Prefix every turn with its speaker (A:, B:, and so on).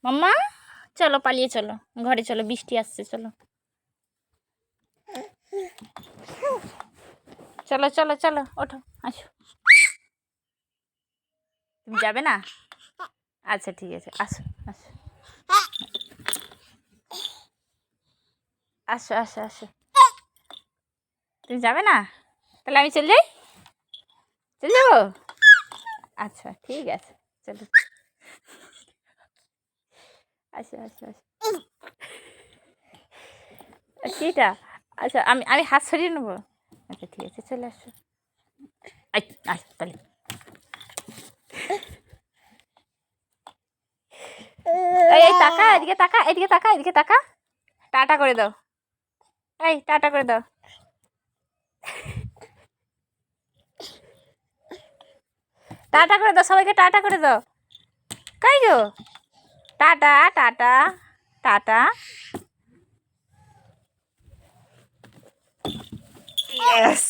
A: মাম্মা চলো পালিয়ে চলো, ঘরে চলো, বৃষ্টি আসছে, চলো চলো চলো চলো, ওঠো, আসো। তুমি যাবে না? আচ্ছা ঠিক আছে, আসো আসো আসো আসো আসো। তুমি যাবে না? তাহলে আমি চলে যাই, চলে যাবো? আচ্ছা ঠিক আছে, চলো, আসো আসো আসো। কিটা? আচ্ছা আমি আমি হাত সরিয়ে নেবো। আচ্ছা ঠিক আছে, চলে আসো। আচ্ছা তাহলে এই তাকা, এদিকে তাকা, এদিকে তাকা, এদিকে তাকা, টাটা করে দাও, এই টাটা করে দাও, টাটা করে দাও, সবাইকে টাটা করে দাও। কাই গো, টাটা টাটা টাটা। ইয়েস।